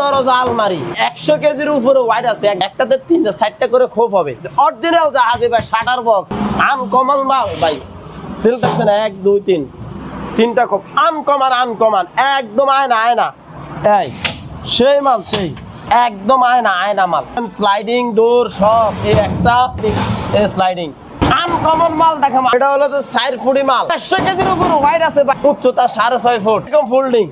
দরজা আলমারি 100 কেজির উপরে ওয়াইড আছে, একটাতে 3-4টা করে খোপ হবে। অরিজিনাল জাহাজে ভাই, শাটার বক্স, আনকমন মাল ভাই। সেল দেখছেন 1 2 3 তিনটা খোপ, আনকমন একদম আয়না এই সেই মাল, সেই একদম আয়না মাল। স্লাইডিং ডোর সব এই একটা স্লাইডিং আনকমন মাল দেখা। এটা হলো তো 4 ফুটি মাল, 100 কেজির উপরে ওয়াইড আছে ভাই, উচ্চতা 6.5 ফুট, এরকম ফোল্ডিং।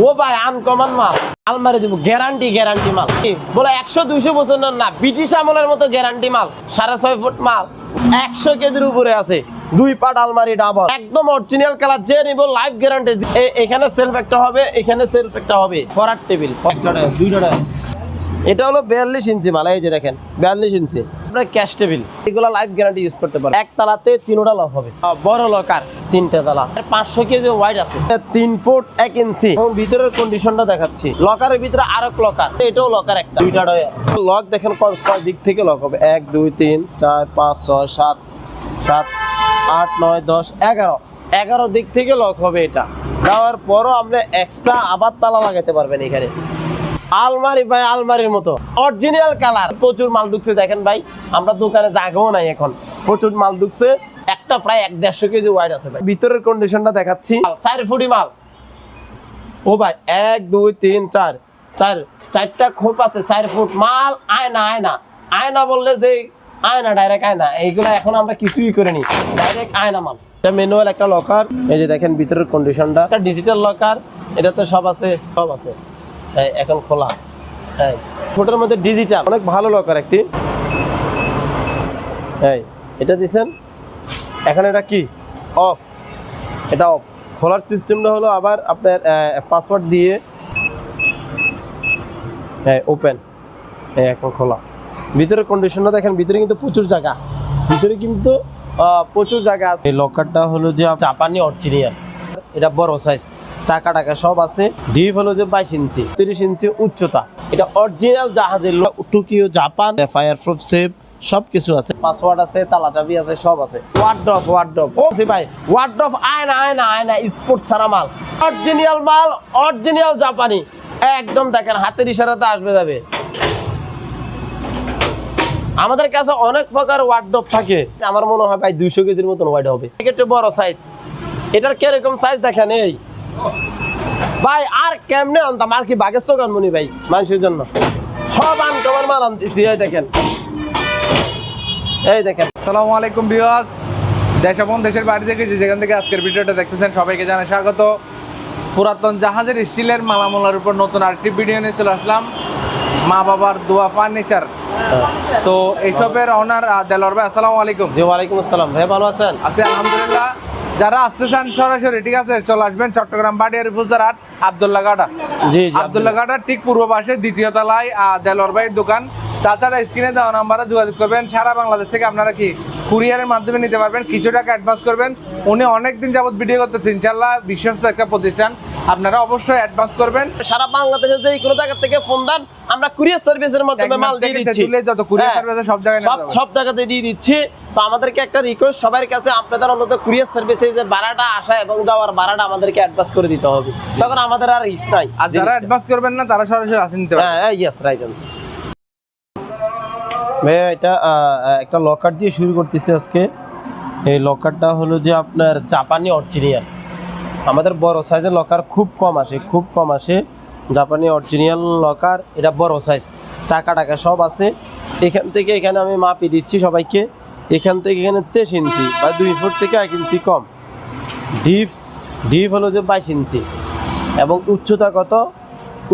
ও ভাই আনকমন মাল, আলমারি দিব গ্যারান্টি মাল। বলে 100-200 বছর না, ব্রিটিশ আমলের মতো গ্যারান্টি মাল। 6.5 ফুট মাল, 100 কেজির উপরে আছে। 2 পার্ট আলমারি ডাবল, একদম অরিজিনাল কালার, যে নিব লাইফ গ্যারান্টি। এখানে সেলফ একটা হবে, এখানে সেলফ একটা হবে। পড়ার টেবিল 2টা। এটা হলো 42 ইঞ্চি মাল, এই যে দেখেন 42 ইঞ্চি। আপনার ক্যাশ টেবিল, এগুলো লাইফ গ্যারান্টি ইউজ করতে পারেন। এক তালাতে 3টা লক হবে, বড় লকার 3টে তালা, 500 কেজি ওয়াইড আছে, 3 ফুট 1 ইঞ্চি। এবং ভিতরের কন্ডিশনটা দেখাচ্ছি। লকারের ভিতরে আরেক লকার, এটাও লকার একটা, 2টা লক দেখেন কয় দিক থেকে লক হবে। 1 2 3 4 5 6 7 7 8 9 10 11 দিক থেকে লক হবে। এটা দেওয়ার পরও আপনি এক্সট্রা আবার তালা লাগাতে পারবেন এখানে। আলমারি ভাই আলমারির মতো, অরিজিনাল কালার। প্রচুর মাল ঢুকছে দেখেন ভাই, আমরা দোকানে জায়গাও নাই এখন, প্রচুর মাল ঢুকছে। একটা প্রায় 1-150 কেজি ওয়াইড আছে ভাই। ভিতরের কন্ডিশনটা দেখাচ্ছি। 4 ফুটি মাল। ও ভাই 1 2 3 4 4টা খোপ আছে, 4 ফুট মাল। আয়না বললে যে আয়না, ডাইরেক্ট আয়না। এইগুলো এখন আমরা কিছুই করিনি, ডাইরেক্ট আয়না মাল। এটা ম্যানুয়াল একটা লকার, এই যে দেখেন ভিতরের কন্ডিশনটা। এটা ডিজিটাল লকার, এটাতে সব আছে। এখন খোলা, ফোটের মধ্যে ডিজিটাল, অনেক ভালো লকার একটি। এটা দিছেন, এখন এটা কি অফ, এটা অফ। খোলার সিস্টেমটা হলো আবার আপনার পাসওয়ার্ড দিয়ে ওপেন, এখন খোলা। ভিতরের কন্ডিশনটা দেখেন, ভিতরে কিন্তু প্রচুর জায়গা, আছে। এই লকারটা হলো যে জাপানি অরিজিনাল, এটা বড় সাইজ, চাকা টাকা সব আছে। ডিপ হলো যে 22 ইঞ্চি, 30 ইঞ্চি উচ্চতা। এটা অরিজিনাল জাহাজের, Tokyo Japan, fire proof safe সবকিছু আছে। পাসওয়ার্ড আছে, তালা চাবি আছে, সব আছে। ওয়ার্ডরোব ও ভাই, ওয়ার্ডরোব আয়না স্পোর্টস সারা মাল, অরিজিনাল মাল, অরিজিনাল জাপানি একদম। দেখেন হাতের ইশারাতে আসবে যাবে। আমাদের কাছে অনেক প্রকার ওয়ার্ডরোব থাকে। আমার মনে হয় ভাই 200 কেজির মতন ওয়াইড হবে। এটা বড় সাইজ, এটার কিরকম সাইজ দেখেন। এই ভাই আর কেমনে আনতাম, আর কি বাগের চোখান মনি ভাই, মানুষের জন্য সব আনকমন মাল আনতেছি। এই দেখেন। আসসালামু আলাইকুম ভিউয়ার্স, দেশ এবং দেশের বাইরে থেকে যেখান থেকে আজকের ভিডিওটা দেখতেছেন সবাইকে জানাই স্বাগত। পুরাতন জাহাজের স্টিলের মালামালের উপর নতুন আরেকটি ভিডিও নিয়ে চলে আসলাম। মা বাবার দোয়া ফার্নিচার। তো এইসবের অনার দেলোয়ার ভাই, আসসালামু আলাইকুম। জি ওয়ালাইকুম আসসালাম ভাই, ভালো আছেন? আছি আলহামদুলিল্লাহ। যারা আসতে চান সরাসরি, ঠিক আছে, চলে আসবেন চট্টগ্রাম বাটিয়ারি ফুজদার হাট, আব্দুল্লাহ গাটা। জি আব্দুল্লাহ গাটার ঠিক পূর্ব পাশে 2য় তলায় দেলোয়ার ভাইয়ের দোকান। তাছাড়া স্ক্রিনে দেওয়া নাম্বারে যোগাযোগ করবেন। সারা বাংলাদেশ থেকে আপনারা কি কুরিয়ারের মাধ্যমে নিতে পারবেন। কিছু টাকা অ্যাডভান্স করবেন। উনি অনেকদিন যাবত ভিডিও করতেছেন, ইনশাআল্লাহ বিশ্বস্ত একটা প্রতিষ্ঠান, আপনারা অবশ্যই অ্যাডভান্স করবেন। সারা বাংলাদেশে যে কোনো জায়গা থেকে ফোন দেন, আমরা কুরিয়ার সার্ভিসের মাধ্যমে মাল দিয়ে দিচ্ছি। যত কুরিয়ার সার্ভিস সব জায়গায় সব জায়গাতে দিয়ে দিচ্ছি। তো আমাদেরকে একটা রিকোয়েস্ট সবার কাছে, আপনাদের অন্তত কুরিয়ার সার্ভিসে যে ভাড়াটা আসা এবং যাওয়ার ভাড়াটা আমাদেরকে অ্যাডভান্স করে দিতে হবে, তখন আমাদের আর রিস্ক নাই। আর যারা অ্যাডভান্স করবেন না তারা সরাসরি আসে নিতে পারবেন। হ্যাঁ, ইয়েস, রাইট আনসার। ভাইয়া এটা একটা লকার দিয়ে শুরু করতেছি আজকে। এই লকারটা হলো যে আপনার জাপানি অরিজিনাল। আমাদের বড় সাইজের লকার খুব কম আসে, জাপানি অরিজিনাল লকার। এটা বড় সাইজ, চাকা টাকা সব আছে। এখান থেকে এখানে আমি মাপি দিচ্ছি সবাইকে। এখান থেকে এখানে 23 ইঞ্চি বা 2 ফুট থেকে 1 ইঞ্চি কম। ডিপ হলো যে 22 ইঞ্চি এবং উচ্চতা কত?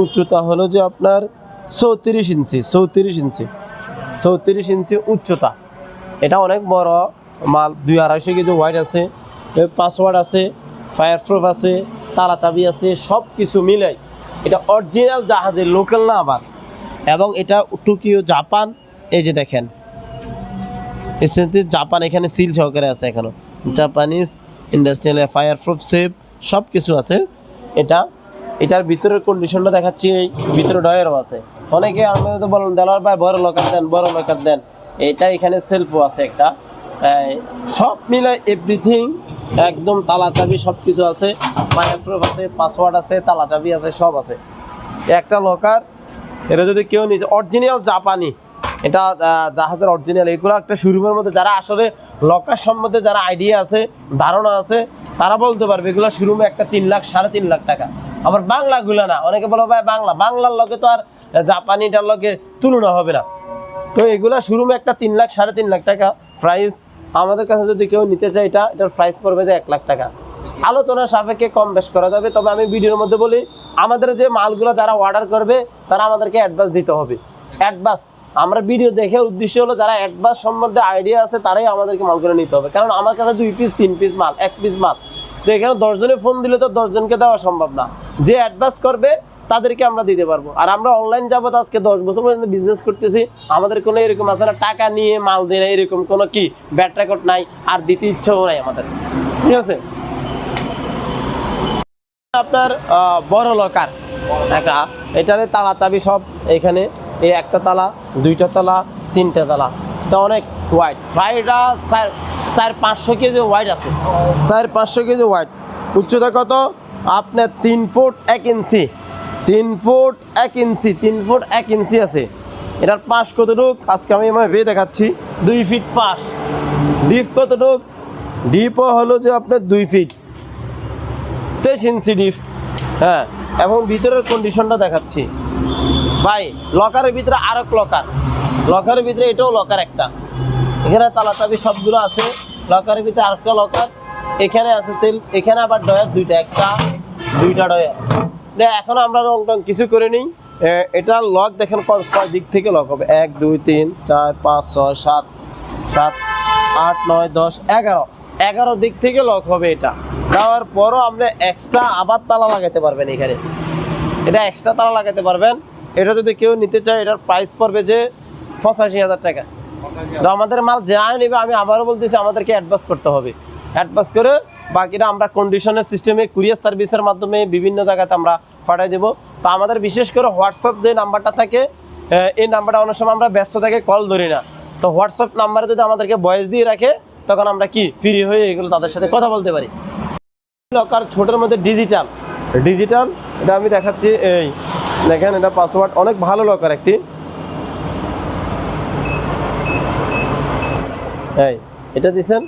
উচ্চতা হলো যে আপনার 34 ইঞ্চি উচ্চতা। এটা অনেক বড় মাল, 200-250 কেজি ওয়াইড আছে। পাসওয়ার্ড আছে, ফায়ার প্রুফ আছে, তালা চাবি আছে, সব কিছু মিলাই এটা অরিজিনাল জাহাজের, লোকাল না আবার। এবং এটা টোকিও জাপান। এই যে দেখেন জাপান, এখানে সিল সহকারে আছে, এখানে Japanese industrial fire proof safe সব কিছু আছে। এটার ভিতরের কন্ডিশনটা দেখাচ্ছি। এই ভিতরে ডয়ারও আছে। অনেকে আমাদের তো বলেন দেলোয়ার ভাই বড় লকার দেন। এটা এখানে সেলফও আছে একটা, সব মিলাই এভরিথিং একদম। তালা চাবি সব কিছু আছে, ফায়ার প্রুফ আছে, পাসওয়ার্ড আছে, তালা চাবি আছে, সব আছে। একটা লকার, এটা যদি কেউ নিতে অরিজিনাল জাপানি, এটা জাহাজের অরিজিনাল। এগুলো একটা শোরুমের মধ্যে যারা আসলে লকার সম্বন্ধে যারা আইডিয়া আছে, ধারণা আছে, তারা বলতে পারবে এগুলো শোরুমে একটা 3 লাখ 3.5 লাখ টাকা। আবার বাংলাগুলো না, অনেকে বলো ভাই বাংলার লগে তো আর জাপানিটার লগে তুলনা হবে না। তো এগুলা শোরুমে একটা 3 লাখ 3.5 লাখ টাকা প্রাইস। আমাদের কাছে যদি কেউ নিতে চায় এটার প্রাইস পড়বে যে 1 লাখ টাকা। আলোচনার সাপেক্ষে কম বেশ করা যাবে। তবে আমি ভিডিওর মধ্যে বলি, আমাদের যে মালগুলো যারা অর্ডার করবে তারা আমাদেরকে অ্যাডভান্স দিতে হবে। অ্যাডভান্স আমরা ভিডিও দেখে উদ্দেশ্য হলো যারা অ্যাডভান্স সম্বন্ধে আইডিয়া আছে তারাই আমাদেরকে মালগুলো নিতে হবে। কারণ আমার কাছে 2 পিস 3 পিস মাল, 1 পিস মাল, তো এখানে 10 জনে ফোন দিলে তো 10 জনকে দেওয়া সম্ভব না। যে অ্যাডভান্স করবে তাদেরকে আমরা দিতে পারবো। আর আমরা অনলাইন যাবত আজকে 10 বছর পর্যন্ত বিজনেস করতেছি, আমাদের কোনো এরকম আছে না টাকা নিয়ে মাল দিয়ে না, এরকম কোনো কি ব্যাড রেকর্ড নাই, আর দিতে ইচ্ছাও নাই আমাদের, ঠিক আছে। আপনার বড় লকার একটা, এটারে তালা চাবি সব এখানে, এই একটা তালা, 2টা তালা, 3টে তালা। এটা অনেক ওয়াইড, প্রায় এটা 400-500 কেজি ওয়াইড আছে, 400-500 কেজি ওয়াইড। উচ্চতা কত আপনার 3 ফুট 1 ইঞ্চি, 3 ফুট 1 ইঞ্চি, 3 ফুট 1 ইঞ্চি আছে। এটার পাশ কতটুক আজকে আমি ভেবে দেখাচ্ছি, 2 ফিট পাশ। ডিপ কতটুক, ডিপও হলো যে আপনার 2 ফিট 23 ইঞ্চি ডিপ, হ্যাঁ। এবং ভিতরের কন্ডিশনটা দেখাচ্ছি ভাই। লকারের ভিতরে আরেক লকারের ভিতরে এটাও লকার একটা, এখানে তালা চাবি সবগুলো আছে। লকারের ভিতরে আরেকটা লকার, এখানে আছে সেলফ, এখানে আবার ডয়ার 2টা, 1-2টা ডয়ার। এখন আমরা রং টং কিছু করে নিই। এটা লক দেখেন 6 দিক থেকে লক হবে, 1 2 3 4 5 6 7 7 8 9 10 11 দিক থেকে লক হবে। এটা দেওয়ার পরও আপনি এক্সট্রা আবার তালা লাগাতে পারবেন এখানে, এটা এক্সট্রা তালা লাগাতে পারবেন। এটা যদি কেউ নিতে চায় এটার প্রাইস পড়বে যে 85,000 টাকা। তো আমাদের মাল যা নেবে, আমি আবারও বলতেছি, আমাদেরকে অ্যাডভান্স করতে হবে। অ্যাডভান্স করে বাকিটা আমরা কন্ডিশনের সিস্টেমে কুরিয়ার সার্ভিসের মাধ্যমে বিভিন্ন জায়গাতে আমরা পাঠিয়ে দেবো। তো আমাদের বিশেষ করে হোয়াটসঅ্যাপ যে নাম্বারটা থাকে, এই নাম্বারটা অনেক সময় আমরা ব্যস্ত থাকে, কল ধরি না। তো হোয়াটসঅ্যাপ নাম্বারে যদি আমাদেরকে ভয়েস দিয়ে রাখে, তখন আমরা কি ফ্রি হয়ে এগুলো তাদের সাথে কথা বলতে পারি। লকার ছোটোর মধ্যে ডিজিটাল, এটা আমি দেখাচ্ছি। এই দেখেন, এটা পাসওয়ার্ড অনেক ভালো লকার একটি। এই এটা দিছেন,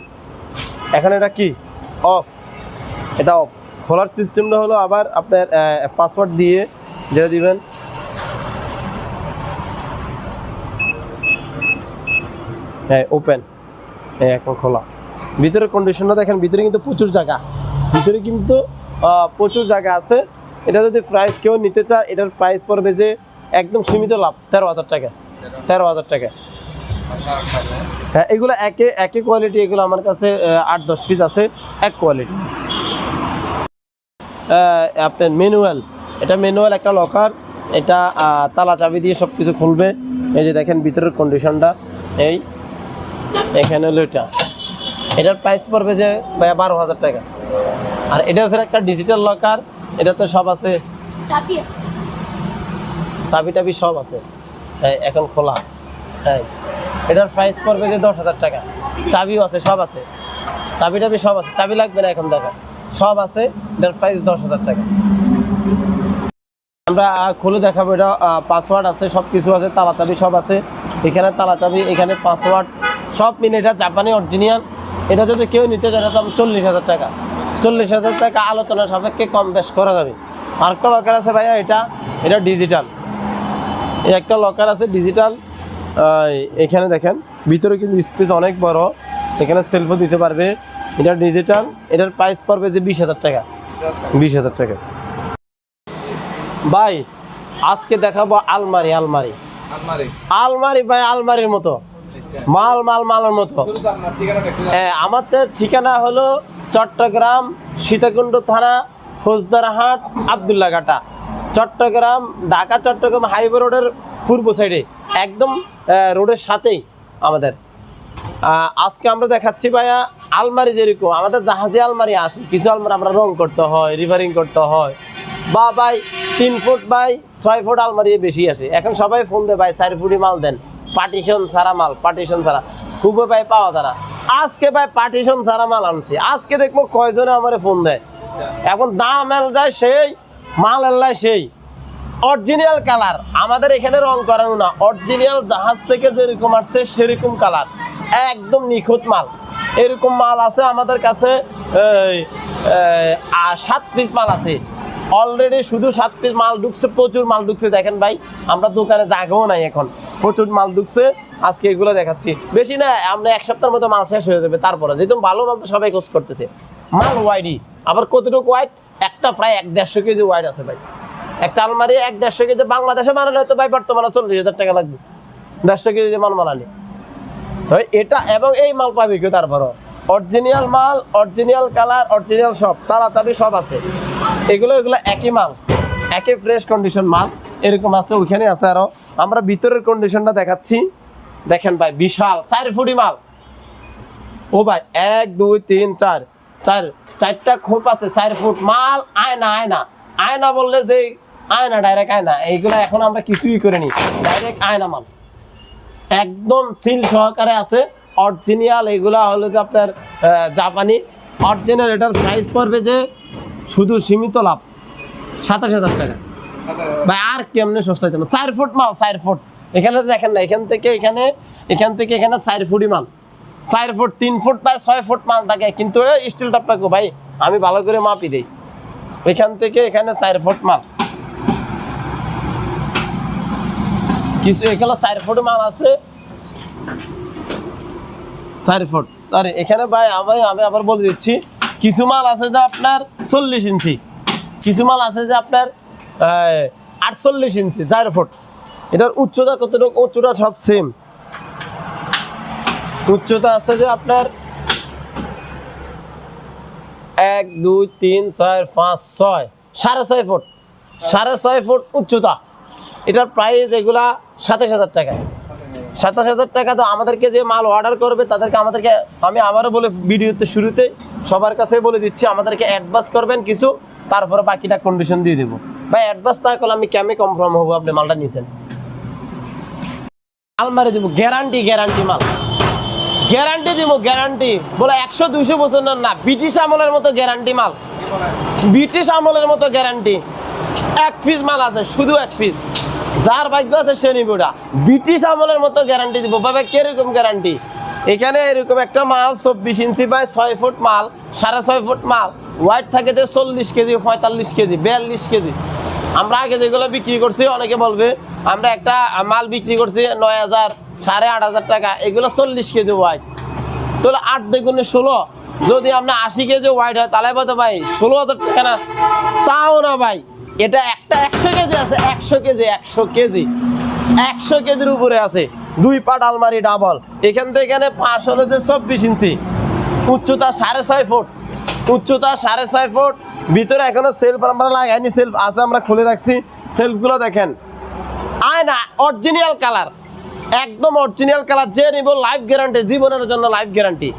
এখন এটা কি অফ, এটা অফ। খোলার সিস্টেমটা হলো আবার আপনার পাসওয়ার্ড দিয়ে যেটা দিবেন, হ্যাঁ ওপেন, এখন খোলা। ভিতরের কন্ডিশনটা দেখেন, ভিতরে কিন্তু প্রচুর জায়গা আছে। এটা যদি প্রাইস কেউ নিতে চায়, এটার প্রাইস পড়বে যে একদম সীমিত লাভ 13,000 টাকা, 13,000 টাকা। হ্যাঁ, এগুলো একে কোয়ালিটি, এগুলো আমার কাছে 8-10 পিস আছে, এক কোয়ালিটি। আপনার ম্যানুয়াল, এটা ম্যানুয়াল একটা লকার, এটা তালা চাবি দিয়ে সব কিছু খুলবে। এই যে দেখেন ভিতরের কন্ডিশনটা, এখানে হলো এটার প্রাইস পড়বে যে 12,000 টাকা। আর এটা হচ্ছে একটা ডিজিটাল লকার, এটাতে সব আছে, চাবি টাবি সব আছে, এখন খোলা। এটার প্রাইস পড়বে যে 10,000 টাকা। চাবিও আছে, সব আছে, চাবি টাবি সব আছে, চাবি লাগবে না এখন, দেখো সব আছে। এটার প্রাইস 10,000 টাকা। আমরা খুলে দেখাবো। এটা পাসওয়ার্ড আছে, সব কিছু আছে, তালা চাবি সব আছে। এখানে তালা চাবি, এখানে পাসওয়ার্ড সব মিলে। এটা জাপানি অরিজিনাল। এটা যদি কেউ নিতে চায় তো 40,000 টাকা, 40,000 টাকা আলোচনা সাপেক্ষে কম বেশ করা যাবে। আরেকটা লকার আছে ভাইয়া, এটা ডিজিটাল। এই একটা লকার আছে ডিজিটাল। এখানে দেখেন ভিতরে কিন্তু স্পেস অনেক বড়, এখানে সেলফও দিতে পারবে। এটা ডিজিটাল, এটার প্রাইস পড়বে যে 20,000 টাকা, 20,000 টাকা। ভাই আজকে দেখাবো আলমারি ভাই, আলমারির মতো মালের মতো। আমাদের ঠিকানা হলো চট্টগ্রাম সীতাকুণ্ড থানা, ফৌজদারহাট, আবদুল্লাঘাটা, চট্টগ্রাম, ঢাকা চট্টগ্রাম হাইওয়ে রোডের পূর্ব সাইডে, একদম রোডের সাথেই আমাদের। আজকে আমরা দেখাচ্ছি ভাইয়া আলমারি। যেরকম আমাদের জাহাজে আলমারি আসে, কিছু আলমারি আমরা রং করতে হয়, রিভারিং করতে হয়, বা ভাই 3 ফুট বাই 6 ফুট আলমারি বেশি আসে। এখন সবাই ফোন দেয় ভাই 4 ফুটি মাল দেন, পার্টিশন ছাড়া মাল, পার্টিশন ছাড়া খুবই ভাই পাওয়া যায় না। আজকে ভাই পার্টিশন ছাড়া মাল আনছি। আজকে দেখবো কয়জনে আমার ফোন দেয়। এখন দাম এল যায় সেই, মাল এল্লায় সেই। অরিজিনাল কালার, আমাদের এখানে রং করানো না, অরিজিনাল জাহাজ থেকে যেরকম আসছে সেরকম কালার, একদম নিখুঁত মাল। এরকম মাল আছে আমাদের কাছে 7 পিস মাল আছে অলরেডি, শুধু 7 পিস মাল ঢুকছে, প্রচুর মাল ঢুকছে। দেখেন ভাই, আমরা দোকানে জায়গাও নাই এখন, প্রচুর মাল ঢুকছে। আজকে এগুলো দেখাচ্ছি, বেশি না, আমরা 1 সপ্তাহের মতো মাল শেষ হয়ে যাবে। তারপরে যেহেতু ভালো মাল তো সবাই কোর্স করতেছে। মাল ওয়াইডই, আবার কতটুকু ওয়াইড, একটা প্রায় 1-150 কেজি ওয়াইড আছে ভাই। একটা আলমারি 1-150 কেজি বাংলাদেশে বানালে হয়তো ভাই বর্তমানে 40,000 টাকা লাগবে 150 কেজি মাল বানালে। তো এটা এবং এই মাল পাবে কেউ, তারপরও অরিজিনাল মাল, অরিজিনাল কালার, অরিজিনাল সব, তালা চাবি সব আছে। এগুলো একই মাল, একই ফ্রেশ কন্ডিশন মাল এরকম আছে। ওইখানে আছে আরো, আমরা ভিতরের কন্ডিশনটা দেখাচ্ছি। দেখেন ভাই, বিশাল 4 ফুটি মাল। ও ভাই 1 2 3 4 4টা খোপ আছে, 4 ফুট মাল। আয়না আয়না আয়না বললে যে আয়না, ডাইরেক্ট আয়না। এইগুলো এখন আমরা কিছুই করিনি, ডাইরেক্ট আয়না মাল, একদম সিল সহকারে আছে অরিজিনাল। এগুলা হলো যে আপনার জাপানি অরিজিনাল। এটার প্রাইস পড়বে যে শুধু সীমিত লাভ 27,000 টাকা ভাই। আর কেমনে সস্তা হইতে 4 ফুট মাল, 4 ফুট। এখানে দেখেন না, এখান থেকে এখানে 4 ফুটই মাল, 4 ফুট 3 ফুট প্রায় 6 ফুট মাল থাকে। কিন্তু স্টিলটা পাকো ভাই, আমি ভালো করে মাপি দেই। এখান থেকে এখানে 4 ফুট মাল, কিছু এখানে 4 ফুট মাল আছে, 4 ফুট। আরে এখানে ভাই আমি আবার বলে দিচ্ছি, কিছু মাল আছে যে আপনার 40 ইঞ্চি, কিছু মাল আছে যে আপনার 48 ইঞ্চি, 4 ফুট। এটার উচ্চতা কতটুকু? উচ্চতা সব সেম। উচ্চতা আছে যে আপনার 1 2 3 4 5 6 6.5 ফুট, 6.5 ফুট উচ্চতা। এটার প্রাইস এগুলা 27,000 টাকা। 27,000 টাকা। তো আমাদেরকে যে মাল অর্ডার করবে তাদেরকে আমি আবারও বলে ভিডিওতে শুরুতে সবার কাছে বলে দিচ্ছি, আমাদেরকে অ্যাডভান্স করবেন কিছু, তারপরে বাকিটা কন্ডিশন দিয়ে দেবো ভাই। অ্যাডভান্স না করলে আমি কেমনে কনফার্ম হবো আপনি মালটা নিয়েছেন? আলমারি দিব, গ্যারান্টি মাল, গ্যারান্টি দিব, গ্যারান্টি বলে 100-200 বছর না, ব্রিটিশ আমলের মতো গ্যারান্টি মাল, ব্রিটিশ আমলের মতো গ্যারান্টি। 1 পিস মাল আছে, শুধু 1 পিস, যার ভাগ্য আছে সে নিব। ওটা ব্রিটিশ আমলের মতো গ্যারান্টি দিব বাবা। কিরকম গ্যারান্টি? এখানে এরকম একটা মাল 24 ইঞ্চি বাই 6 ফুট মাল, 6.5 ফুট মাল, ওয়াইট থাকে যে 40 কেজি, 45 কেজি, 42 কেজি। আমরা আগে যেগুলো বিক্রি করছি, অনেকে বলবে আমরা একটা মাল বিক্রি করছি 9,000 8,500 টাকা, এগুলো 40 কেজি ওয়াইট। তাহলে 8 2 16, যদি আপনার 80 কেজি ওয়াইট হয় তাহলে বলতো ভাই 16,000 টাকা না, তাও না ভাই। এটা একটা 100 কেজি আছে, 100 কেজির উপরে আছে। 2 পাট আলমারি ডাবল, এখান থেকে এখানে 5 হলো যে 24 ইঞ্চি, উচ্চতা 6.5 ফুট, উচ্চতা 6.5 ফুট। ভিতরে এখনো সেলফ আমরা লাগাইনি, সেলফ আছে আমরা খুলে রাখছি। সেলফগুলো দেখেন, আয়না অরিজিনাল কালার, একদম অরিজিনাল কালার। যে নিব লাইফ গ্যারান্টি, জীবনের জন্য লাইফ গ্যারান্টি।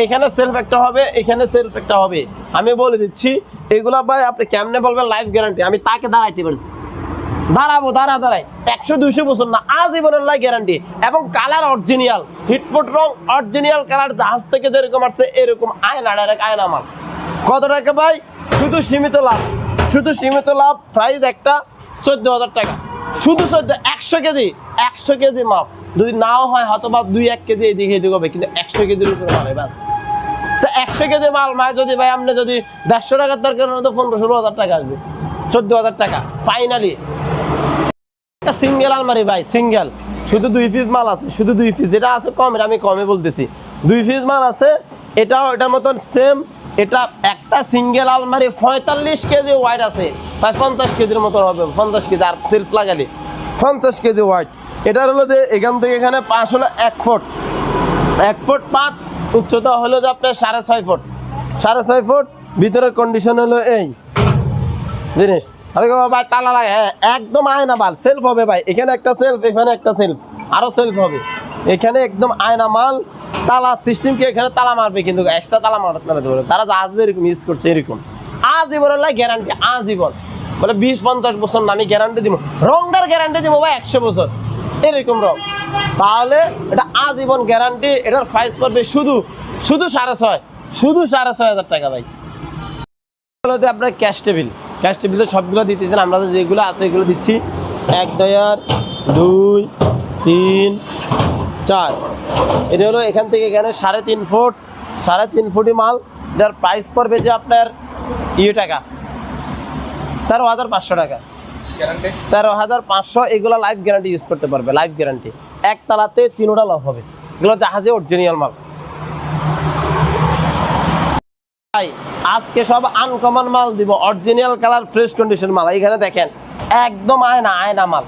এখানে সেলফ একটা হবে, এখানে সেলফ একটা হবে। আমি বলে দিচ্ছি এগুলা ভাই আপনি কেমনে বলবেন লাইফ গ্যারান্টি? আমি তাকে দাঁড়াইতে পারছি, দাঁড়াই 100-200 বছর না, আজীবনের লাইফ গ্যারান্টি। এবং কালার অরিজিনাল, হিটফুট রং অরিজিনাল কালার, জাহাজ থেকে যেরকম আসছে এরকম আয়না, ডাইরেক্ট আয়না মাল। কত টাকা ভাই? শুধু সীমিত লাভ, শুধু সীমিত লাভ। প্রাইস একটা 14,000 টাকা, শুধু 100 কেজি মাপ। যদি নাও হয় হয়তো বা 2-1 কেজি এদিকে এদিকে হবে, কিন্তু 100 কেজির উপরে মাল হয় বাস। তো 100 কেজি মাল মানে যদি ভাই আপনি যদি 150 টাকার দরকার তো 15-16,000 টাকা আসবে, 14,000 টাকা ফাইনালি। একটা সিঙ্গেল আলমারি ভাই, সিঙ্গেল, শুধু 2 পিস মাল আছে, শুধু 2 পিস। যেটা আছে কম, এটা আমি কমে বলতেছি, 2 পিস মাল আছে। এটাও এটার মতন সেম। এটা একটা সিঙ্গেল আলমারি 45 কেজি ওয়াইট আছে, প্রায় 50 কেজির মতো হবে, 50 কেজি। আর সেলফ লাগালে 50 কেজি ওয়াইট। এটার হলো যে এখান থেকে এখানে 5 হলো 1 ফুট, 1 ফুট 5। উচ্চতা হলো যে আপনার 6.5 ফুট, 6.5 ফুট। ভিতরের কন্ডিশন হলো এই জিনিস। আরে ভাই তালা লাগে, হ্যাঁ একদম আয়না মাল। সেলফ হবে ভাই, এখানে একটা সেলফ, এখানে একটা সেলফ, আরো সেলফ হবে। এখানে একদম আয়না মাল। তালা সিস্টেমকে এখানে তালা মারবে, কিন্তু এক্সট্রা তালা মারতে না দেবে। তারা যা এরকম ইউজ করছে এরকম আজীবনের লাই গ্যারান্টি, আজীবন বলে 20-50 বছর না, আমি গ্যারান্টি দিব। রংটার গ্যারান্টি দিব ভাই 100 বছর, এরকম রং। তাহলে এটা আজীবন গ্যারান্টি। এটার প্রাইস পড়বে শুধু 6.5, শুধু 6.5 হাজার টাকা ভাই। আপনার ক্যাশ টেবিল, ক্যাশ টেবিলে সবগুলো দিতেছেন, আমরা যেগুলো আছে এগুলো দিচ্ছি। 1 টায়ার 2 3 4, এটা হলো এখান থেকে এখানে 3.5 ফুট, 3.5 ফুটি মাল। যার প্রাইস পড়বে যে আপনার টাকা 13,500 টাকা, 13,500। এগুলো লাইফ গ্যারান্টি ইউজ করতে পারবে, লাইফ গ্যারান্টি। একতলাতে 3টা লক হবে, এগুলো জাহাজে অরিজিনাল মাল। আজকে সব আনকমন মাল দিব, অরিজিনাল কালার, ফ্রেশ কন্ডিশন মাল। এখানে দেখেন একদম আয়না মাল,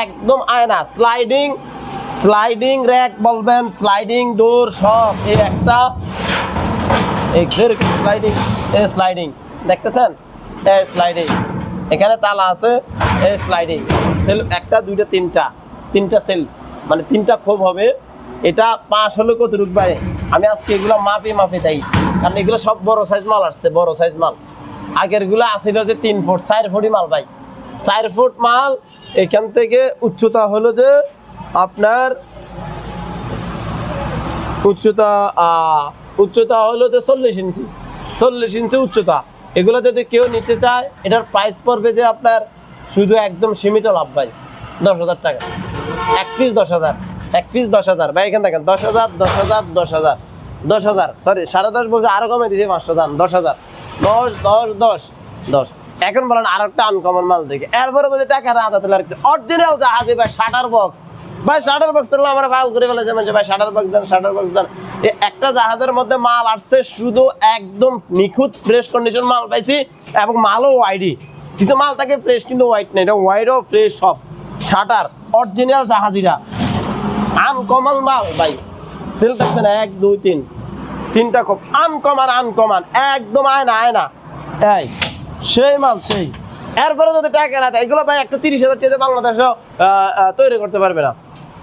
একদম আয়না। স্লাইডিং র্যাক বলবেন, স্লাইডিং ডোর সব। এই একটা স্লাইডিং দেখতেছেন, স্লাইডিং। এখানে তালা আছে, স্লাইডিং সেলফ, 1 2 3টা সেলফ, মানে 3টা খোপ হবে। এটা 5 হলো কত রুকবে? আমি আজকে এগুলো মাপি দেই, কারণ এগুলো সব বড় সাইজ মাল আসছে, বড় সাইজ মাল। আগের গুলো আসছিল যে 3 ফুট 4 ফুটি মাল ভাই, 4 ফুট মাল। এখান থেকে উচ্চতা হলো যে আপনার উচ্চতা হলো যে 40 ইঞ্চি উচ্চতা। এগুলো যদি কেউ নিতে চায়, এটার প্রাইস পড়বে যে আপনার শুধু একদম সীমিত লাভ ভাই, 10,000 টাকা। এক পিস 10,000 ভাই। এখানে দেখেন 10,000 সরি 10.5 বলছে, আরো কমে দিয়েছে 500 দাম, 10,000 10। এখন বলেন আর একটা আনকমন মাল দেখে, এরপরে যদি টাকা আদা তোলে আর কি। অরিজিনাল জাহাজে ভাই শাটার বক্স, ভাই শাটার বক্স তাহলে আমরা ফাইল করে ফেলেছে মানুষ, ভাই শাটার বক্স দেন। একটা জাহাজের মধ্যে মাল আসছে শুধু একদম নিখুঁত ফ্রেশ কন্ডিশন মাল পাইছি, এবং মালও ওয়াইডি। কিছু মাল থাকে ফ্রেশ কিন্তু হোয়াইট নেই, এটা হোয়াইটও ফ্রেশ সব। শাটার অরিজিনাল জাহাজিরা, আনকমন মাল ভাই। সেল দেখছেন 1 2 3টা খুব আনকমন, একদম আয়না। এই সেই মাল সেই। এরপরে যদি টাকা না দেয়, এগুলো ভাই একটা 30,000 টাকা বাংলাদেশও তৈরি করতে পারবে না।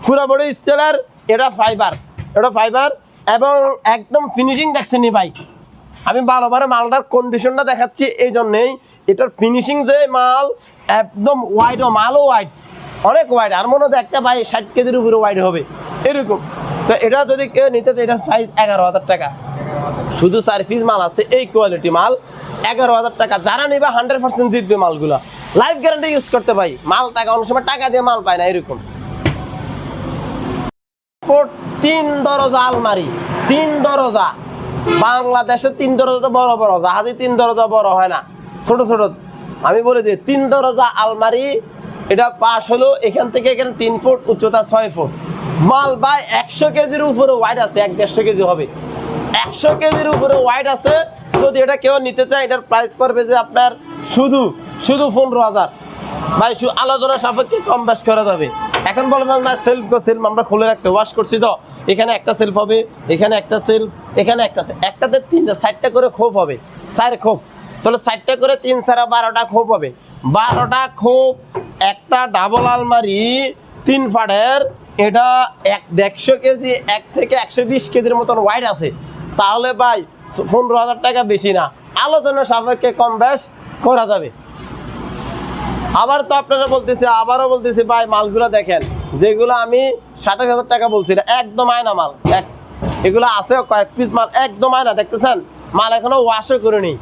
পুরো বড় স্টিলের, এটা ফাইবার এবং একদম ফিনিশিং দেখছেন নি ভাই। আমি ভালোভাবে মালটার কন্ডিশনটা দেখাচ্ছি এই জন্যেই, এটার ফিনিশিং যে মাল একদম ওয়াইড, মালও ওয়াইড, অনেক ওয়াইড। আর মনে হচ্ছে একটা ভাই 60 কেজির উপরে ওয়াইড হবে এরকম। তো এটা যদি কেউ নিতে চায়, এটার সাইজ 11,000 টাকা। শুধু 4 পিস মাল আছে, এই কোয়ালিটি মাল 11,000 টাকা। যারা নেবে 100% জিতবে মালগুলা, লাইফ গ্যারান্টি ইউজ করতে ভাই। মাল টাকা অনেক সময় টাকা দিয়ে মাল পায় না এরকম। 3 দরজা আলমারি, 3 দরজা। বাংলাদেশে 3 দরজা বড়, জাহাজে 3 দরজা বড় হয় না, ছোট। আমি বলে দিই 3 দরজা আলমারি। এটা পাশ হলো এখান থেকে এখানে 3 ফুট, উচ্চতা 6 ফুট। মাল ভাই 100 কেজির উপরে ওয়াইড আছে, 150 কেজি হবে। 100 কেজির উপরে ওয়াইড আছে। যদি এটা কেউ নিতে চায়, এটার প্রাইস পড়বে যে আপনার শুধু 15,000 ভাই। আলোচনা সাপেক্ষে কম বেশ করা যাবে। এখন বলবেন না সেলফ আমরা খুলে রাখছি, ওয়াশ করছি তো। এখানে একটা সেলফ হবে, এখানে একটা সেলফ, এখানে একটা, একটাতে 4টা করে খোপ হবে, 4 খোপ। তাহলে 4টা করে 3 4 12টা খোপ হবে, 12টা খোপ। একটা ডাবল আলমারি 3 ফাটের, এটা 150 কেজি, 1 থেকে 120 কেজির মতন ওয়াইড আছে। তাহলে ভাই 15,000 টাকা বেশি না, আলোচনা সাপেক্ষে কম বেশ করা যাবে। আবার তো আপনারা আবারও বলতেছি ভাই, মালগুলো দেখেন, যেগুলো আমি 27,000 টাকা বলছি, একদম আয়না মাল। এগুলো আছে কয়েক পিস মাল, একদম আয়না। দেখতেছেন মাল এখনো ওয়াশও করিনি,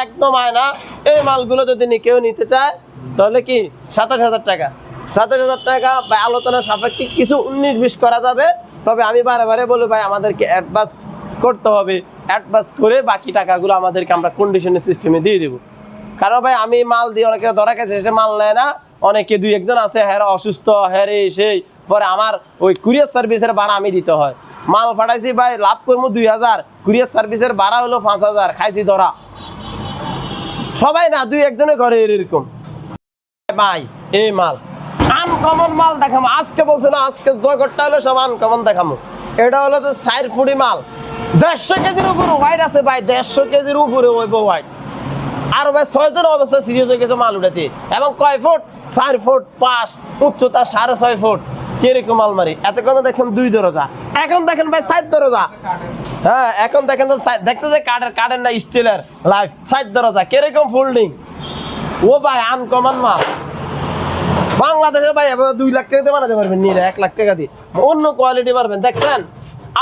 একদম আয়না। এই মালগুলো যদি কেউ নিতে চায়, তাহলে কি 27,000 টাকা। 27,000 টাকা ভাই, আলোচনা সাপেক্ষে কিছু 19-20 করা যাবে। তবে আমি বারে বলি ভাই, আমাদেরকে অ্যাডভান্স করতে হবে, অ্যাডভান্স করে বাকি টাকাগুলো আমাদেরকে আমরা কন্ডিশনের সিস্টেমে দিয়ে দেবো। কারণ ভাই আমি মাল দিয়ে, অনেকে ধরা গেছে এসে মাল নেয় না, অনেকে 2-1 আছে হ্যাঁ অসুস্থ, হ্যাঁ সেই পরে আমার ওই কুরিয়ার সার্ভিসের ভাড়া আমি দিতে হয়। মাল পাঠাইছি ভাই, লাভ করবো 2,000, কুরিয়ার সার্ভিসের ভাড়া হলো 5,000, খাইছি ধরা। সবাই না, 2-1 করে এরকম ভাই। এই মাল আনকমন মাল দেখাবো আজকে, বলছে না আজকে জগৎটা হলো সব আনকমন দেখাবো। এটা হলো যে 4 ফুটি মাল, 150 কেজির উপরে ওয়াইড আছে ভাই, 150 কেজির উপরে ওই ওয়াইড। আর ভাই 6 জন অবস্থা সিরিয়াস হয়ে গেছে মাল উঠাতে। এবং কয় ফুট? 4 ফুট 5, উচ্চতা 6.5 ফুট। কিরকম আলমারি, এতক্ষণ দেখছেন 2 দরজা, এখন দেখেন ভাই 4 দরজা। হ্যাঁ এখন দেখেন তো দেখতে যে কাঠের না স্টিলের, লাইফ 4 দরজা, কিরকম ফোল্ডিং। ও ভাই আনকমন মাল। বাংলাদেশের ভাই 2 লাখ টাকা দিয়ে বানাতে পারবেন, নিয়ে 1 লাখ টাকা দিয়ে অন্য কোয়ালিটি পারবেন। দেখছেন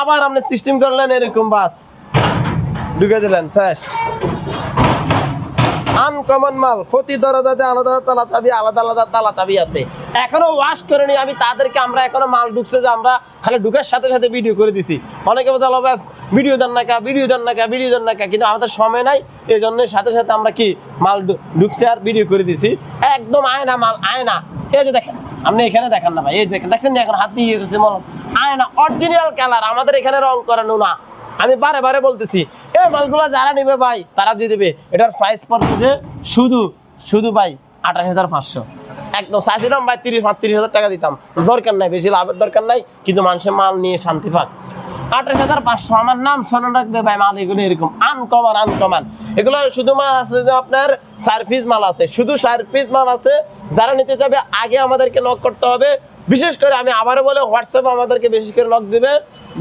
আবার আপনি সিস্টেম করলেন এরকম, বাস ঢুকে দিলেন, শেষ। আনকমন মাল, প্রতি দরজাতে আলাদা তালা চাবি, আলাদা আলাদা তালা চাবি আছে। এখনো ওয়াশ করেনি আমি তাদেরকে, আমরা এখনো মাল ঢুকছে যে আমরা খালি ঢুকার সাথে সাথে ভিডিও করে দিছি। অনেকে বলতে ভাই ভিডিও দেন না কা, ভিডিও দেন না কা, ভিডিও দেন না কা, কিন্তু আমাদের সময় নাই, এই জন্য সাথে সাথে আমরা কি মাল ঢুকছে আর ভিডিও করে দিছি। একদম আয়না মাল, আয়না। এই যে দেখেন, আপনি এখানে দেখেন না ভাই, এই দেখেন, দেখছেন না এখন হাত দিয়ে গেছে মল, আয়না অরিজিনাল কালার, আমাদের এখানে রং করানো না। আমি বারে বারে বলতেছি এই মালগুলো যারা নেবে ভাই তারা দিয়ে দেবে। এটার প্রাইস পড়ছে যে শুধু শুধু ভাই 28,500। একদম চাইছিলাম ভাই 30-35,000 টাকা দিতাম, দরকার নাই, বেশি লাভের দরকার নাই, কিন্তু মানুষের মাল নিয়ে শান্তি পাক। 28,500। আমার নাম স্মরণ রাখবে ভাই, মাল এগুলো এরকম আনকমন আনকমন। এগুলো শুধু মাল আছে যে আপনার 4 পিস মাল আছে, শুধু 4 পিস মাল আছে। যারা নিতে চাবে আগে আমাদেরকে নক করতে হবে। বিশেষ করে আমি আবারও বলে হোয়াটসঅ্যাপে আমাদেরকে বেশি করে নক দিবে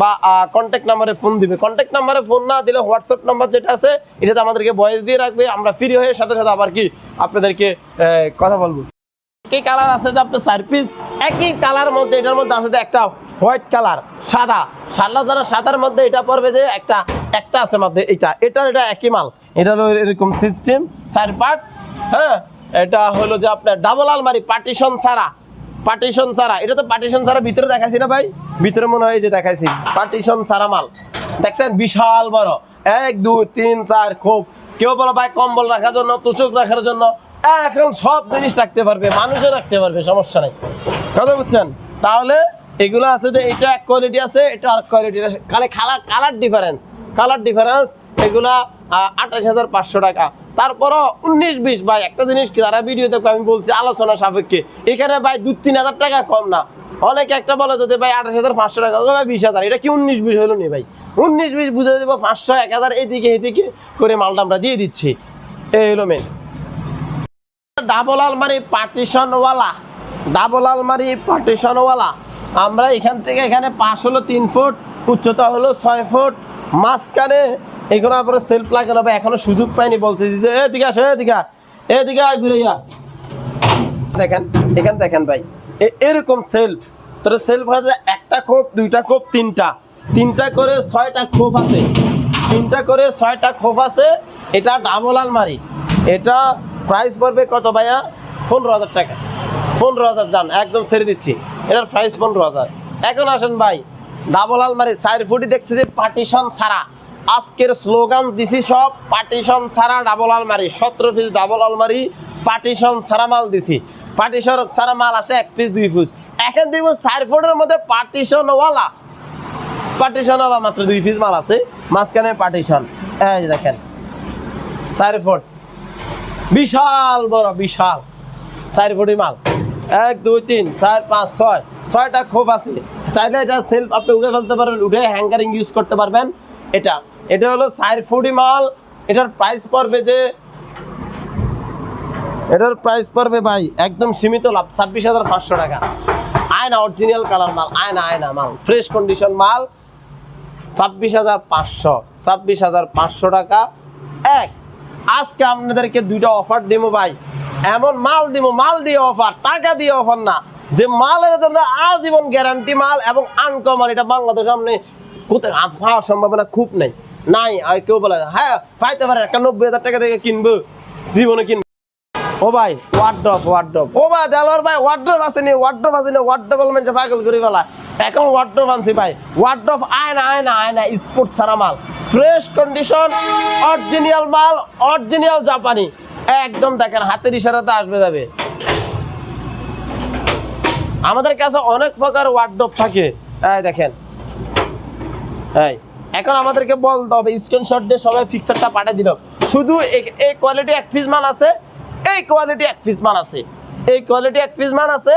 বা কন্ট্যাক্ট নাম্বারে ফোন দিবে। কন্ট্যাক্ট নাম্বারে ফোন না দিলে হোয়াটসঅ্যাপ নাম্বার যেটা আছে এটাতে আমাদেরকে ভয়েস দিয়ে রাখবে, আমরা ফ্রি হয়ে সাথে সাথে আবার কি আপনাদেরকে কথা বলবো। একই কালার আছে যে আপনার 4 পিস, একই কালার মধ্যে এটার মধ্যে আছে যে একটা হোয়াইট কালার, সাদা সাদার মধ্যে এটা পড়বে যে একটা আছে মধ্যে এটা একই মাল। এটা হলো এরকম সিস্টেম 4 পার্ট। হ্যাঁ, এটা হলো যে আপনার ডাবল আলমারি, পার্টিশন ছাড়া। এটা তো পার্টিশন ছাড়া ভিতরে দেখাইছি না ভাই, ভিতরে মনে হয় যে দেখাইছি পার্টিশন ছাড়া মাল। দেখছেন বিশাল বড়, 1 2 3 4 খুব। কেউ বলো ভাই কম্বল রাখার জন্য, তোষক রাখার জন্য, এখন সব জিনিস রাখতে পারবে, মানুষও রাখতে পারবে, সমস্যা নাই। কথা বুঝছেন? তাহলে এগুলো আছে যে এটা এক কোয়ালিটি আছে, এটা আর কোয়ালিটি আছে, খালি কালার ডিফারেন্স। এগুলা 28,500 টাকা। তারপরও 19-20 ভাই একটা জিনিস কি যারা ভিডিও দেখবে আমি বলছি আলোচনা সাপেক্ষে, এখানে ভাই 2-3 হাজার টাকা কম না। অনেকে একটা বলে যদি ভাই 28,500 টাকা, ভাই 20,000, এটা কি 19-20 হলো নি ভাই? 19-20 বুঝে দেবো, 500-1000 এদিকে করে মালটা আমরা দিয়ে দিচ্ছি। এই হলো মেন। ডাবল আলমারি পার্টিশনওয়ালা আমরা এখান থেকে এখানে 5 হলো 3 ফুট, উচ্চতা হলো 6 ফুট, মাঝখানে এগুলো আবার সেলফ লাগানো হবে। এখনো সুযোগ পাইনি, বলতেছি যে এদিকে আসো, এদিকে ঘুরে যা। দেখেন এখানে দেখেন ভাই এরকম সেলফ, তোর সেলফ হচ্ছে একটা খোপ, 2টা খোপ, 3টা করে 6টা খোপ আছে, 3টা করে 6টা খোপ আছে। এটা ডাবল আলমারি। এটা প্রাইস পড়বে কত ভাইয়া? 15,000 টাকা। 15,000 যান, একদম ছেড়ে দিচ্ছি। এটার প্রাইস 15,000। এখন আসেন ভাই, ডাবল আলমারি 4 ফুটই দেখছি যে পার্টিশন ছাড়া। আজকের স্লোগান দিছি সব পার্টিশন ছাড়া ডাবল আলমারি। 17 পিস ডাবল আলমারি পার্টিশন ছাড়া মাল দিছি। পার্টিশন ছাড়া মাল আসে 1 পিস 2 পিস। এখন দিব 4 ফুটের মধ্যে পার্টিশনওয়ালা মাত্র 2 পিস মাল আছে, মাঝখানে পার্টিশন। এই যে দেখেন 4 ফুট, বিশাল বড়, বিশাল 4 ফুটি মাল। 1 2 3 4 5 6 6টা খোপ আছে। চাইলে এটা সেলফ আপনি উঠে ফেলতে পারবেন, উঠে হ্যাঙ্গারিং ইউজ করতে পারবেন। এটা হলো 4 ফুটি মাল। এটার প্রাইস পড়বে ভাই একদম সীমিত লাভ, 26,500 টাকা। আয়না অরিজিনাল কালার মাল, আয়না মাল, ফ্রেশ কন্ডিশন মাল, 26,500 টাকা। আজকে আপনাদেরকে 2টা অফার দিব ভাই, এমন মাল দিয়ে অফার, টাকা দিয়ে অফার না, যে মালের জন্য আজীবন গ্যারান্টি মাল এবং আনকমন। এটা বাংলাদেশ সামনে কোথায় পাওয়ার সম্ভাবনা খুব নাই। আর কেউ বলে হ্যাঁ পাইতে পারে, একটা 90,000 টাকা থেকে কিনবো, জীবনে কিনবো। ও ভাই ওয়ার্ড্রপ, ও ভাই দেলোয়ার ভাই ওয়ার্ড্রপ আসেনি, ওয়ার্ড্রপ বলবেন পাগল করে ফেলা। এখন ওয়ার্ড্রপ আনছি ভাই, ওয়ার্ড্রপ আয়না স্পোর্টস সারা মাল, ফ্রেশ কন্ডিশন, অরিজিনাল মাল, অরিজিনাল জাপানি। একদম দেখেন হাতের ইশারাতে আসবে যাবে। আমাদের কাছে অনেক প্রকার ওয়ার্ড্রপ থাকে। এই দেখেন, এখন আমাদেরকে বলতে হবে স্ক্রিনশট দিয়ে সবাই ফিক্সারটা পাঠিয়ে দিল। শুধু এই কোয়ালিটি 1 পিস মাল আছে, এই কোয়ালিটি 1 পিস মাল আছে, এই কোয়ালিটি 1 পিস মাল আছে,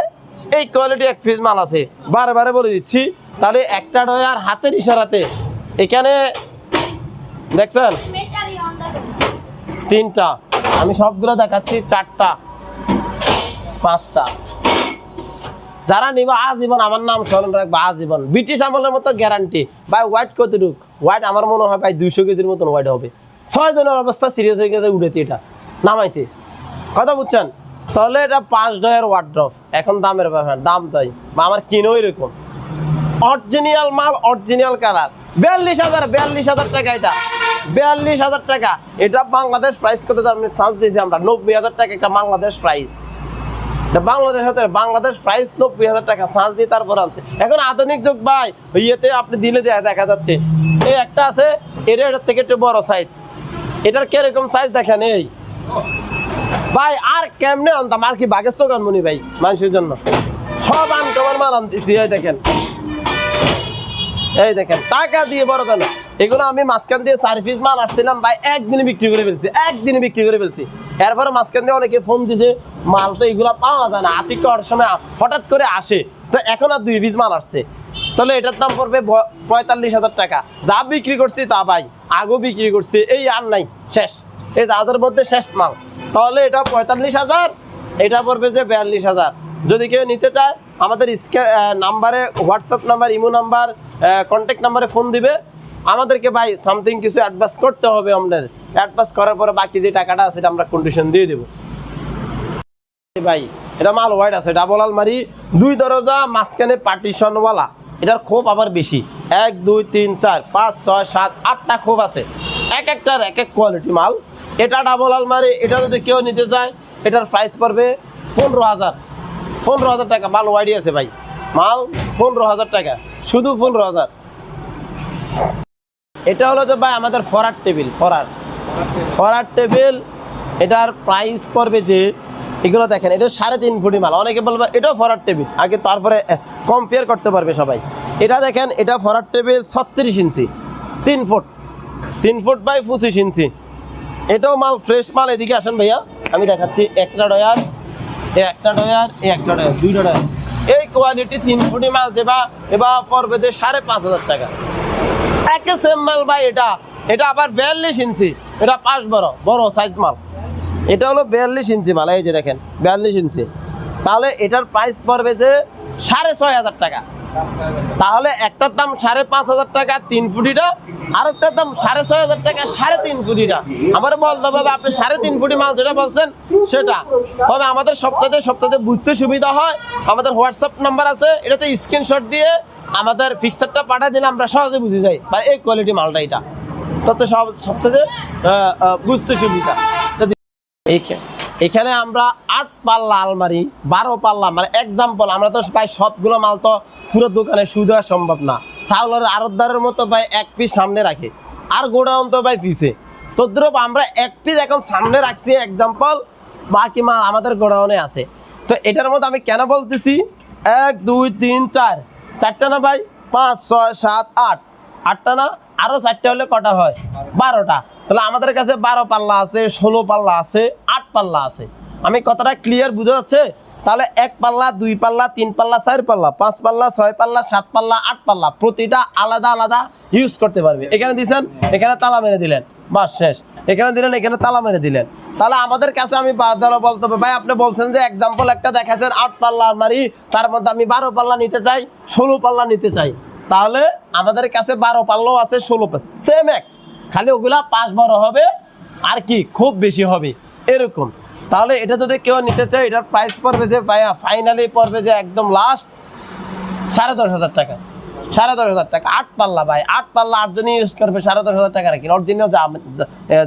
এই কোয়ালিটি 1 পিস মাল আছে। বারে বলে দিচ্ছি, তাহলে একটা ডয় আর হাতের ইশারাতে। এখানে দেখছেন 3টা, আমি সবগুলো দেখাচ্ছি, 4টা 5টা। যারা নিবা আজীবন আমার নাম স্মরণ রাখবা, আজীবন। ব্রিটিশ আমলের মতো গ্যারান্টি ভাই। ওয়াইট কতটুক? ওয়াইট আমার মনে হয় ভাই 200 কেজির মতন ওয়াইট হবে। 6 জনের অবস্থা সিরিয়াস হয়ে গেছে উঠেতে এটা নামাইতে। কথা বুঝছেন? তাহলে এটা 5 ডয়ের ওয়ার্ড্রপ। এখন দামের ব্যাপার, দাম তাই আমার কিনো এরকম অরিজিনাল মাল, অরিজিনাল কালার। 42,000 টাকা এটা। 42,000 টাকা। এটা বাংলাদেশ প্রাইস কত জানেন? সার্চ দিয়েছি আমরা 90,000 টাকা একটা বাংলাদেশ প্রাইস। বাংলাদেশ প্রাইস 90,000 টাকা সার্চ দিয়ে তারপর আনছে। এখন আধুনিক যুগ ভাই, ইয়েতে আপনি দিলে দেখা যাচ্ছে এই একটা আছে, এটার থেকে একটু বড় সাইজ। এটার কিরকম সাইজ দেখেন এই ভাই। আর কেমনে আনতাম, আর কি বাগের চোখান মনি ভাই মানুষের জন্য সব আনকমন মাল আনতেছি। এই দেখেন টাকা দিয়ে বড় কেন এগুলো আমি মাঝখান দিয়ে 4 পিস মাল আসছিলাম ভাই, একদিনে বিক্রি করে ফেলছি। এরপরে মাঝখান দিয়ে অনেকে ফোন দিছে, মাল তো এগুলো পাওয়া যায় না, আতিক করার সময় হঠাৎ করে আসে, তো এখন আর 2 পিস মাল আসছে, তাহলে এটার দাম পড়বে 45,000 টাকা। যা বিক্রি করছি তা ভাই আগেও বিক্রি করছি, এই আর নাই, শেষ। এই জাহাজের মধ্যে শেষ মাল। তাহলে এটা 45,000, এটা পড়বে যে 42,000। যদি কেউ নিতে চায় আমাদের নাম্বারে, WhatsApp number, imo number, contact নাম্বারে ফোন দিবে। আমাদেরকে ভাই সামথিং কিছু অ্যাডভান্স করতে হবে, আমাদের অ্যাডভান্স করার পরে বাকি যে টাকাটা আছে সেটা আমরা কন্ডিশন দিয়ে দেবো ভাই। এটা মাল হোয়াইট আছে, ডাবল আলমারি, 2 দরজা, মাঝখানে পার্টিশনওয়ালা। এটার খোপ আবার বেশি, 1 2 3 4 5 6 7 8টা খোপ আছে, এক একটার এক এক কোয়ালিটি মাল। এটা ডাবল আলমারি, এটা যদি কেউ নিতে চায় এটার প্রাইস পড়বে 15,000 টাকা। মাল ওয়াইডি আছে ভাই, মাল 15,000 টাকা, শুধু 15,000। এটা হলো যে ভাই আমাদের ফরার টেবিল। এটার প্রাইস পড়বে যে, এগুলো দেখেন এটা 3.5 ফুটি মাল। অনেকে বলবে এটাও ফরার টেবিল, আগে তারপরে কম্পেয়ার করতে পারবে সবাই। এটা দেখেন, এটা ফরার টেবিল 36 ইঞ্চি, 3 ফুট বাই 25 ইঞ্চি। এটাও মাল ফ্রেশ মাল। এদিকে আসেন ভাইয়া, আমি দেখাচ্ছি। একটা ডয়ার, একটা ডয়ার, একটা ডয়ার, 2টা ডয়ার। এই কোয়ালিটি 3 ফুটি মাল যেবা এবার পড়বে যে 5,500 টাকা। একে সেম মাল ভাই। এটা আবার 42 ইঞ্চি, এটা 5 বড় সাইজ মাল। এটা হলো 42 ইঞ্চি মাল, এই যে দেখেন 42 ইঞ্চি। তাহলে এটার প্রাইস পড়বে যে 6,500 টাকা। তাহলে একটার দাম 5,500 টাকা 3 ফুটিটা, আরেকটার দাম 6,500 টাকা 3.5 ফুটিটা। আমার বলতে হবে আপনি 3.5 ফুটি মাল যেটা বলছেন সেটা। তবে আমাদের সবচেয়ে বুঝতে সুবিধা হয়, আমাদের হোয়াটসঅ্যাপ নাম্বার আছে, এটাতে স্ক্রিনশট দিয়ে আমাদের ফিক্সারটা পাঠিয়ে দিলে আমরা সহজে বুঝে যাই বা এই কোয়ালিটি মালটা এটা, তত সবচেয়ে বুঝতে সুবিধা। এখানে আমরা 8 পাল্লা আলমারি, 12 পাল্লা, মানে এক্সাম্পল, আমরা তো ভাই সবগুলো মাল তো পুরো দোকানে শুয়ে দেওয়া সম্ভব না। চাউলের আড়তদারের মতো ভাই 1 পিস সামনে রাখে, আর গোডাউন তো ভাই পিছে। তদ্রুপ আমরা 1 পিস এখন সামনে রাখছি এক্সাম্পল, বাকি মাল আমাদের গোডাউনে আছে। তো এটার মধ্যে আমি কেন বলতেছি 1 2 3 4, 4টা না ভাই, 5 6 7 8, 8টা না, আরো 4টা হলে কটা হয়? 12টা। তাহলে আমাদের কাছে 12 পাল্লা আছে, 16 পাল্লা আছে, 8 পাল্লা আছে। আমি কথাটা ক্লিয়ার বুঝা যাচ্ছে? তাহলে 1 পাল্লা, 2 পাল্লা, 3 পাল্লা, 4 পাল্লা, 5 পাল্লা, 6 পাল্লা, 7 পাল্লা, 8 পাল্লা, প্রতিটা আলাদা আলাদা ইউজ করতে পারবে। এখানে দিয়েছেন, এখানে তালা মেরে দিলেন, বাস শেষ। এখানে দিলেন, এখানে তালা মেরে দিলেন। তাহলে আমাদের কাছে আমি বাদালো বলতে হবে ভাই, আপনি বলছেন যে এক্সাম্পল একটা দেখাচ্ছেন 8 পাল্লা আলমারি, তার মধ্যে আমি 12 পাল্লা নিতে চাই, 16 পাল্লা নিতে চাই। তাহলে আমাদের কাছে 12 পাল্লাও আছে, 16 পাল্লা সেম এক, খালি ওগুলা 5 বড় হবে আর কি খুব বেশি হবে এরকম। তাহলে এটা যদি কেউ নিতে চায় এটার প্রাইস পড়বে যে ভাইয়া ফাইনালি পড়বে যে একদম লাস্ট 10,500 টাকা। 10,500 টাকা 8 পাল্লা ভাই, 8 পাল্লা 8 জনই ইউজ করবে, 10,500 টাকা রাখি। অরিজিনাল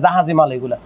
জাহাজি মাল এগুলা।